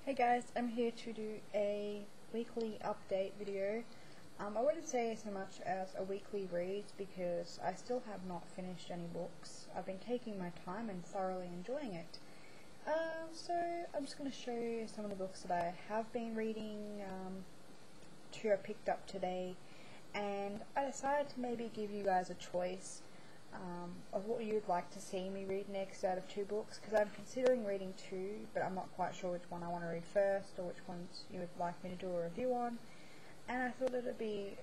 Hey guys, I'm here to do a weekly update video. I wouldn't say so much as a weekly read because I still have not finished any books. I've been taking my time and thoroughly enjoying it. So I'm just going to show you some of the books that I have been reading, two I picked up today, and I decided to maybe give you guys a choice of what you'd like to see me read next out of two books, because I'm considering reading two, but I'm not quite sure which one I want to read first or which ones you would like me to do a review on, and I thought it would be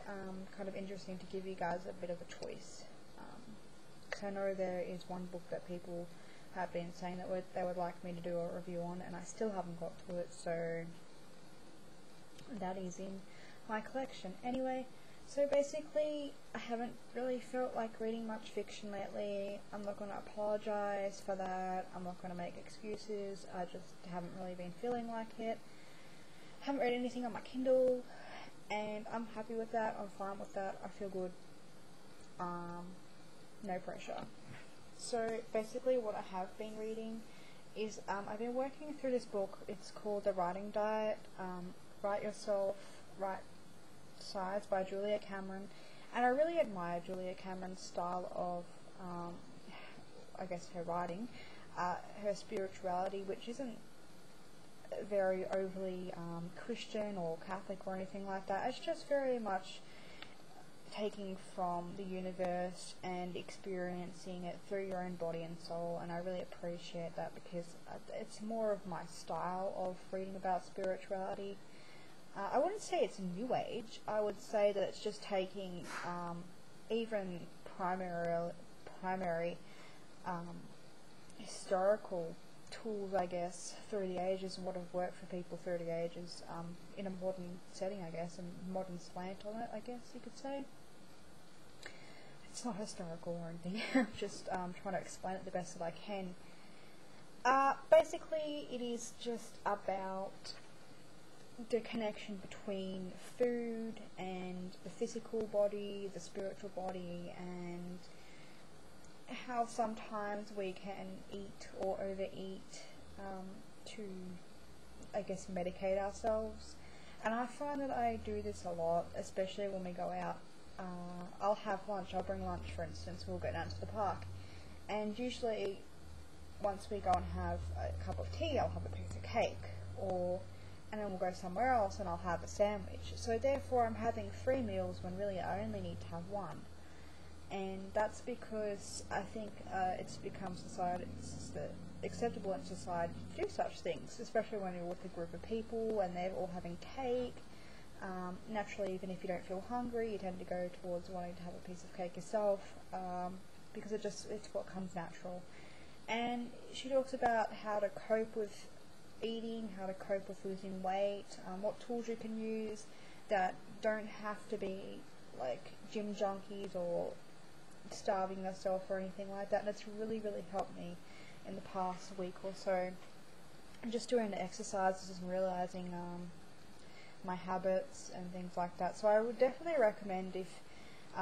kind of interesting to give you guys a bit of a choice, because I know there is one book that people have been saying that they would like me to do a review on, and I still haven't got to it, so that is in my collection. Anyway, so basically, I haven't really felt like reading much fiction lately. I'm not going to apologise for that. I'm not going to make excuses. I just haven't really been feeling like it. Haven't read anything on my Kindle, and I'm happy with that. I'm fine with that. I feel good. No pressure. So basically, what I have been reading is I've been working through this book. It's called The Writing Diet. Write Yourself, Write Sides by Julia Cameron, and I really admire Julia Cameron's style of I guess her writing, her spirituality, which isn't very overly Christian or Catholic or anything like that. It's just very much taking from the universe and experiencing it through your own body and soul, and I really appreciate that because it's more of my style of reading about spirituality. I wouldn't say it's new age. I would say that it's just taking even primary historical tools, I guess, through the ages and what have worked for people through the ages in a modern setting, I guess, and modern slant on it, I guess you could say. It's not historical or anything. I'm just trying to explain it the best that I can. Basically, it is just about the connection between food and the physical body, the spiritual body, and how sometimes we can eat or overeat to, I guess, medicate ourselves. And I find that I do this a lot, especially when we go out. I'll have lunch, I'll bring lunch for instance, we'll go down to the park, and usually once we go and have a cup of tea, I'll have a piece of cake, and then we'll go somewhere else and I'll have a sandwich. So therefore I'm having 3 meals when really I only need to have one. And that's because I think it's become acceptable in society to do such things, especially when you're with a group of people and they're all having cake. Naturally, even if you don't feel hungry, you tend to go towards wanting to have a piece of cake yourself, because it's what comes natural. And she talks about how to cope with eating, how to cope with losing weight, what tools you can use that don't have to be like gym junkies or starving yourself or anything like that. And it's really helped me in the past week or so. I'm just doing the exercises and realizing my habits and things like that. So I would definitely recommend, if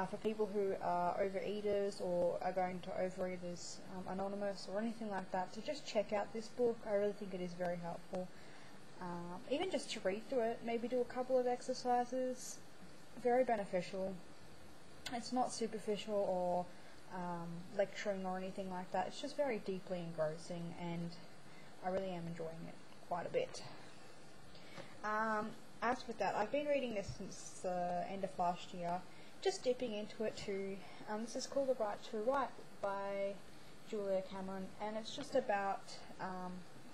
for people who are overeaters or are going to Overeaters Anonymous or anything like that, to just check out this book. I really think it is very helpful. Even just to read through it, maybe do a couple of exercises, very beneficial. It's not superficial or lecturing or anything like that. It's just very deeply engrossing, and I really am enjoying it quite a bit. As with that, I've been reading this since the end of last year, just dipping into it too. This is called The Right to Write by Julia Cameron, and it's just about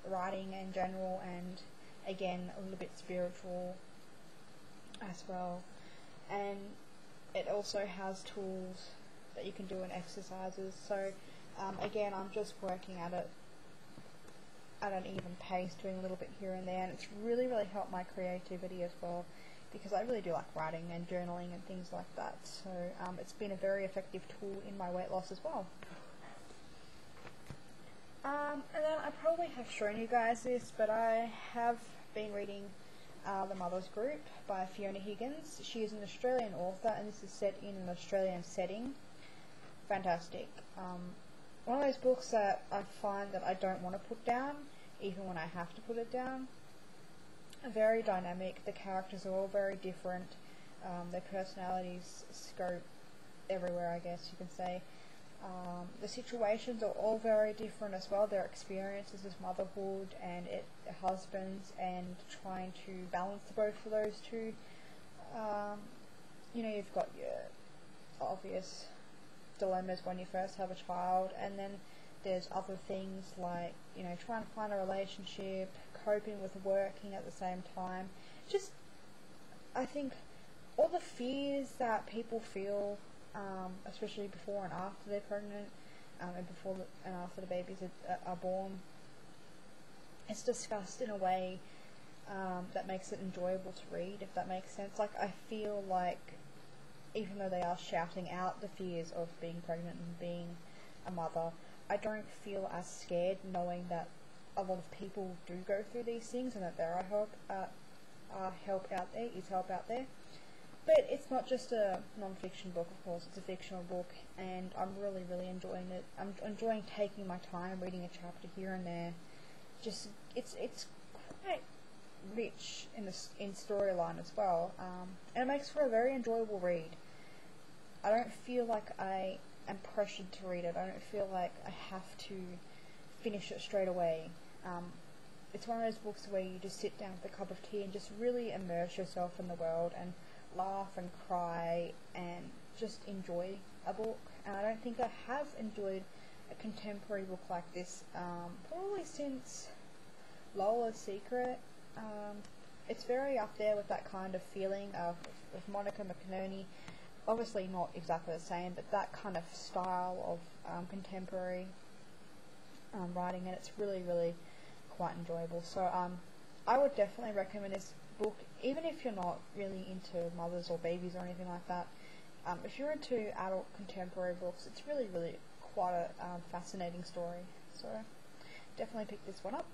writing in general, and again a little bit spiritual as well. And it also has tools that you can do and exercises. So again, I'm just working at it at an even pace, doing a little bit here and there, and it's really helped my creativity as well, because I really do like writing and journaling and things like that. So it's been a very effective tool in my weight loss as well. And then I probably have shown you guys this, but I have been reading The Mother's Group by Fiona Higgins. She is an Australian author, and this is set in an Australian setting. Fantastic. One of those books that I find that I don't want to put down, even when I have to put it down. are very dynamic. The characters are all very different. Their personalities scope everywhere, I guess you can say. The situations are all very different as well. Their experiences as motherhood and husbands, and trying to balance both of those two. You know, you've got your obvious dilemmas when you first have a child, and then there's other things like, you know, trying to find a relationship, coping with working at the same time. Just, I think, all the fears that people feel, especially before and after they're pregnant, and before and after the babies are born, it's discussed in a way that makes it enjoyable to read, if that makes sense. Like, I feel like, even though they are shouting out the fears of being pregnant and being a mother, I don't feel as scared knowing that a lot of people do go through these things, and that there are help out there. But it's not just a non-fiction book, of course, it's a fictional book, and I'm really, really enjoying it. I'm enjoying taking my time, reading a chapter here and there. Just, it's quite rich in storyline as well, and it makes for a very enjoyable read. I don't feel like I am pressured to read it. I don't feel like I have to finish it straight away. It's one of those books where you just sit down with a cup of tea and just really immerse yourself in the world and laugh and cry and just enjoy a book. And I don't think I have enjoyed a contemporary book like this probably since Lola's Secret. It's very up there with that kind of feeling of Monica McInerney. Obviously not exactly the same, but that kind of style of contemporary writing, and it's really, really quite enjoyable. So I would definitely recommend this book, even if you're not really into mothers or babies or anything like that. If you're into adult contemporary books, it's really, really quite a fascinating story. So definitely pick this one up.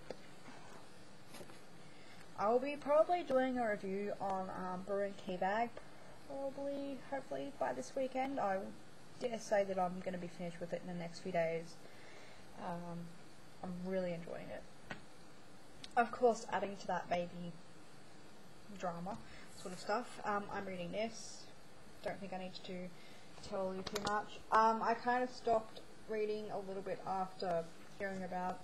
I will be probably doing a review on Brewing Teabag, hopefully by this weekend. I dare say that I'm going to be finished with it in the next few days. I'm really enjoying it. Of course, adding to that baby drama sort of stuff, I'm reading this. Don't think I need to tell you too much. I kind of stopped reading a little bit after hearing about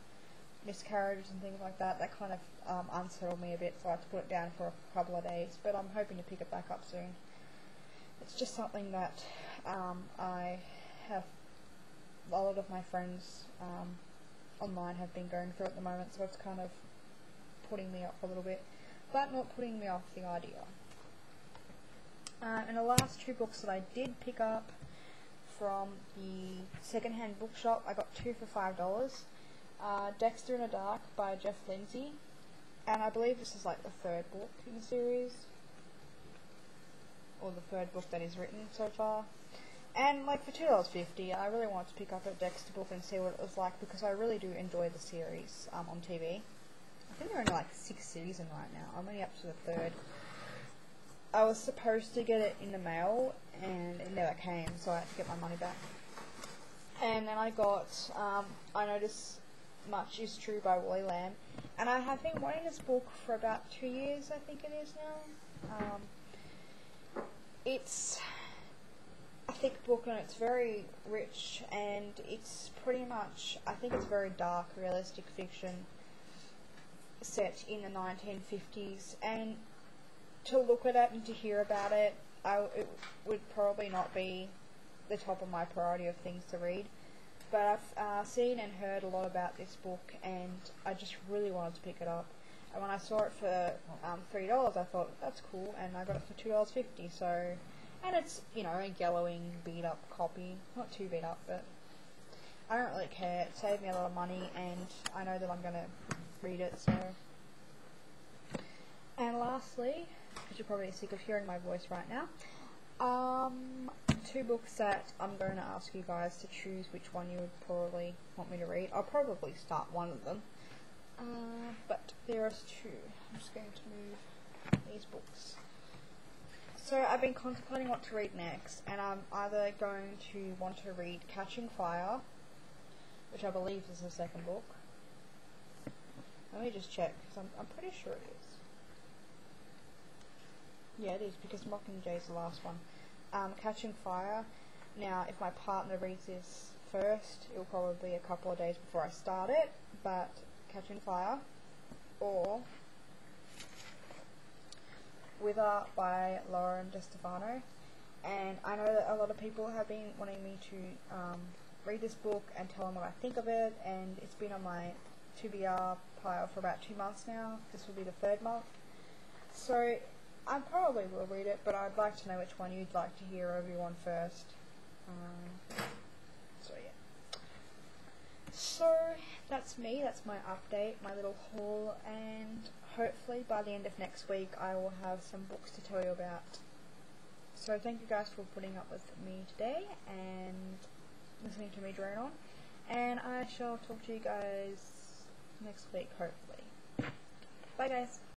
miscarriages and things like that. That kind of unsettled me a bit, so I had to put it down for a couple of days, but I'm hoping to pick it back up soon. It's just something that I have, a lot of my friends online have been going through at the moment, so it's kind of putting me off a little bit, but not putting me off the idea. And the last two books that I did pick up from the second-hand bookshop, I got two for $5. Dexter in the Dark by Jeff Lindsay, and I believe this is like the third book in the series, or the third book that is written so far. And like for $2.50, I really wanted to pick up a Dexter book and see what it was like, because I really do enjoy the series on TV. I think there are only like 6 seasons right now. I'm only up to the 3rd. I was supposed to get it in the mail, and it never came, so I had to get my money back. And then I got I Notice Much Is True by Wally Lamb, and I have been wanting this book for about 2 years, I think it is now. It's a thick book, and it's very rich, and it's pretty much, I think it's very dark, realistic fiction set in the 1950s, and to look at it and to hear about it, it would probably not be the top of my priority of things to read. But I've seen and heard a lot about this book, and I just really wanted to pick it up. And when I saw it for $3, I thought, that's cool, and I got it for $2.50. So, and it's, you know, a yellowing, beat up copy, not too beat up, but I don't really care. It saved me a lot of money, and I know that I'm gonna read it. So, and lastly, because you're probably sick of hearing my voice right now, 2 books that I'm going to ask you guys to choose which one you would probably want me to read. I'll probably start one of them, but there are 2. I'm just going to move these books. So I've been contemplating what to read next, and I'm either going to want to read Catching Fire, which I believe is the 2nd book. Let me just check, because I'm pretty sure it is. Yeah, it is, because Mockingjay is the last one. Catching Fire. Now, if my partner reads this first, it'll probably be a couple of days before I start it, but Catching Fire, or Wither by Lauren DeStefano. And I know that a lot of people have been wanting me to read this book and tell them what I think of it, and it's been on my TBR pile for about 2 months now. This will be the 3rd month. So I probably will read it, but I'd like to know which one you'd like to hear everyone first. So yeah. So that's me, that's my update, my little haul, and hopefully by the end of next week I will have some books to tell you about. So thank you guys for putting up with me today and listening to me drone on, and I shall talk to you guys next week, hopefully. Bye guys.